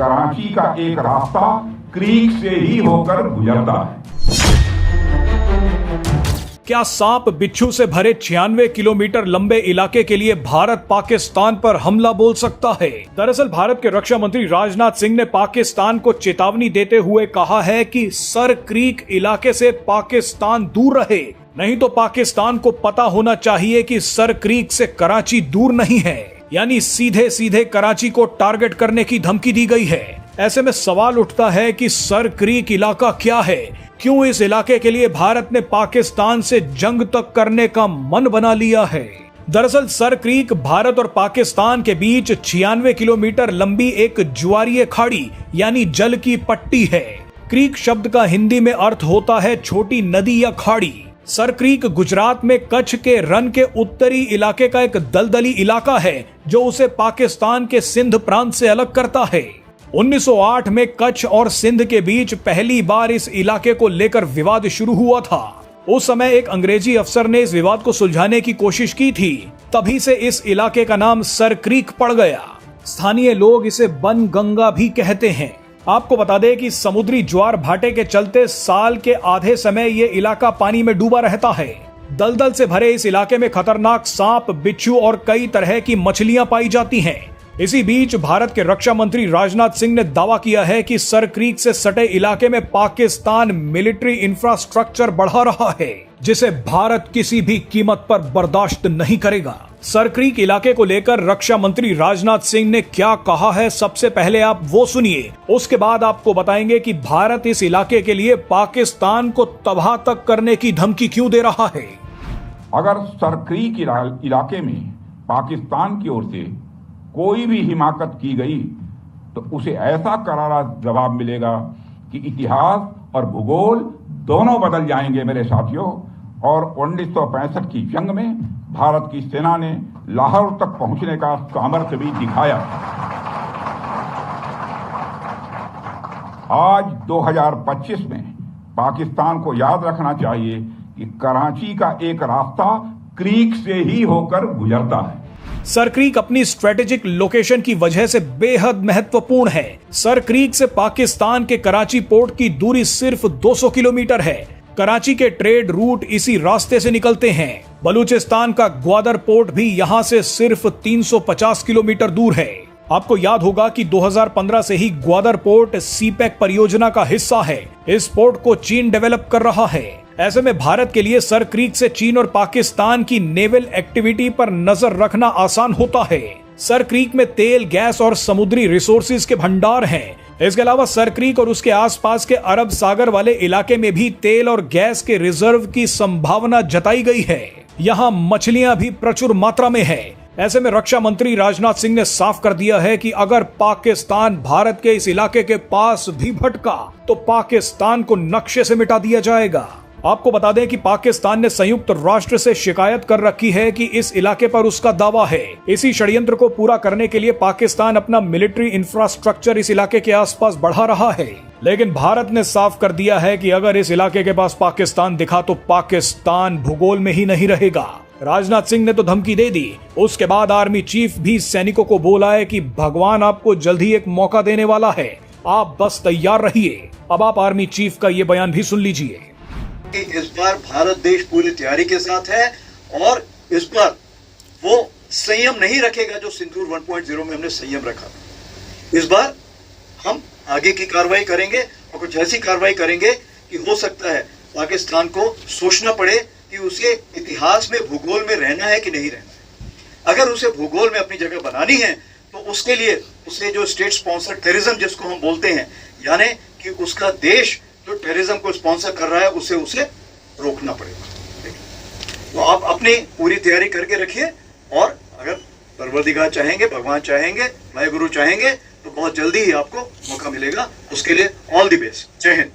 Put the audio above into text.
कराची का एक रास्ता क्रीक से ही होकर गुजरता है। क्या सांप बिच्छू से भरे 96 किलोमीटर लंबे इलाके के लिए भारत पाकिस्तान पर हमला बोल सकता है? दरअसल भारत के रक्षा मंत्री राजनाथ सिंह ने पाकिस्तान को चेतावनी देते हुए कहा है कि सर क्रीक इलाके से पाकिस्तान दूर रहे, नहीं तो पाकिस्तान को पता होना चाहिए कि सर क्रीक से कराची दूर नहीं है। यानी सीधे सीधे कराची को टारगेट करने की धमकी दी गई है। ऐसे में सवाल उठता है कि सर क्रीक इलाका क्या है? क्यों इस इलाके के लिए भारत ने पाकिस्तान से जंग तक करने का मन बना लिया है? दरअसल सर क्रीक भारत और पाकिस्तान के बीच 96 किलोमीटर लंबी एक ज्वारीय खाड़ी यानी जल की पट्टी है। क्रीक शब्द का हिंदी में अर्थ होता है छोटी नदी या खाड़ी। सर क्रीक गुजरात में कच्छ के रन के उत्तरी इलाके का एक दलदली इलाका है जो उसे पाकिस्तान के सिंध प्रांत से अलग करता है। 1908 में कच्छ और सिंध के बीच पहली बार इस इलाके को लेकर विवाद शुरू हुआ था। उस समय एक अंग्रेजी अफसर ने इस विवाद को सुलझाने की कोशिश की थी, तभी से इस इलाके का नाम सर क्रीक पड़ गया। स्थानीय लोग इसे बन गंगा भी कहते हैं। आपको बता दें कि समुद्री ज्वार भाटे के चलते साल के आधे समय ये इलाका पानी में डूबा रहता है। दलदल से भरे इस इलाके में खतरनाक सांप, बिच्छू और कई तरह की मछलियां पाई जाती हैं। इसी बीच भारत के रक्षा मंत्री राजनाथ सिंह ने दावा किया है कि सर क्रीक से सटे इलाके में पाकिस्तान मिलिट्री इंफ्रास्ट्रक्चर बढ़ा रहा है, जिसे भारत किसी भी कीमत पर बर्दाश्त नहीं करेगा। सर क्रीक इलाके को लेकर रक्षा मंत्री राजनाथ सिंह ने क्या कहा है, सबसे पहले आप वो सुनिए। उसके बाद आपको बताएंगे कि भारत इस इलाके के लिए पाकिस्तान को तबाह तक करने की धमकी क्यों दे रहा है। अगर सर क्रीक इलाके में पाकिस्तान की ओर से कोई भी हिमाकत की गई तो उसे ऐसा करारा जवाब मिलेगा कि इतिहास और भूगोल दोनों बदल जाएंगे मेरे साथियों। और 1965 की जंग में भारत की सेना ने लाहौर तक पहुंचने का सामर्थ्य भी दिखाया। आज 2025 में पाकिस्तान को याद रखना चाहिए कि कराची का एक रास्ता क्रीक से ही होकर गुजरता है। सर क्रीक अपनी स्ट्रेटेजिक लोकेशन की वजह से बेहद महत्वपूर्ण है। सर क्रीक से पाकिस्तान के कराची पोर्ट की दूरी सिर्फ 200 किलोमीटर है। कराची के ट्रेड रूट इसी रास्ते से निकलते हैं। बलूचिस्तान का ग्वादर पोर्ट भी यहाँ से सिर्फ 350 किलोमीटर दूर है। आपको याद होगा कि 2015 से ही ग्वादर पोर्ट सीपैक परियोजना का हिस्सा है। इस पोर्ट को चीन डेवलप कर रहा है। ऐसे में भारत के लिए सर क्रीक से चीन और पाकिस्तान की नेवल एक्टिविटी पर नजर रखना आसान होता है। सर क्रीक में तेल, गैस और समुद्री रिसोर्सेज के भंडार हैं। इसके अलावा सर क्रीक और उसके आसपास के अरब सागर वाले इलाके में भी तेल और गैस के रिजर्व की संभावना जताई गई है। यहाँ मछलियां भी प्रचुर मात्रा में है। ऐसे में रक्षा मंत्री राजनाथ सिंह ने साफ कर दिया है कि अगर पाकिस्तान भारत के इस इलाके के पास भी भटका तो पाकिस्तान को नक्शे से मिटा दिया जाएगा। आपको बता दें कि पाकिस्तान ने संयुक्त राष्ट्र से शिकायत कर रखी है कि इस इलाके पर उसका दावा है। इसी षड्यंत्र को पूरा करने के लिए पाकिस्तान अपना मिलिट्री इंफ्रास्ट्रक्चर इस इलाके के आसपास बढ़ा रहा है। लेकिन भारत ने साफ कर दिया है कि अगर इस इलाके के पास पाकिस्तान दिखा तो पाकिस्तान भूगोल में ही नहीं रहेगा। राजनाथ सिंह ने तो धमकी दे दी। उसके बाद आर्मी चीफ भी सैनिकों को बोला है कि भगवान आपको जल्द ही एक मौका देने वाला है, आप बस तैयार रहिए। अब आप आर्मी चीफ का ये बयान भी सुन लीजिए। इस बार भारत देश पूरी तैयारी के साथ है और इस बार वो संयम नहीं रखेगा जो सिंदूर 1.0 में हमने संयम रखा। इस बार हम आगे की कार्रवाई करेंगे और कुछ ऐसी कार्रवाई करेंगे कि हो सकता है पाकिस्तान को सोचना पड़े कि उसे इतिहास में, भूगोल में रहना है कि नहीं रहना है। अगर उसे भूगोल में अपनी जगह बनानी है तो उसके लिए उसे जो स्टेट स्पॉन्सर टेररिज्म जिसको हम बोलते हैं, यानी कि उसका देश जो टेररिज्म को स्पॉन्सर कर रहा है उसे रोकना पड़ेगा। तो आप अपनी पूरी तैयारी करके रखिए और अगर परवरदिगार चाहेंगे, भगवान चाहेंगे, वाहिगुरु चाहेंगे तो बहुत जल्दी ही आपको मौका मिलेगा। उसके लिए ऑल द बेस्ट। जय हिंद।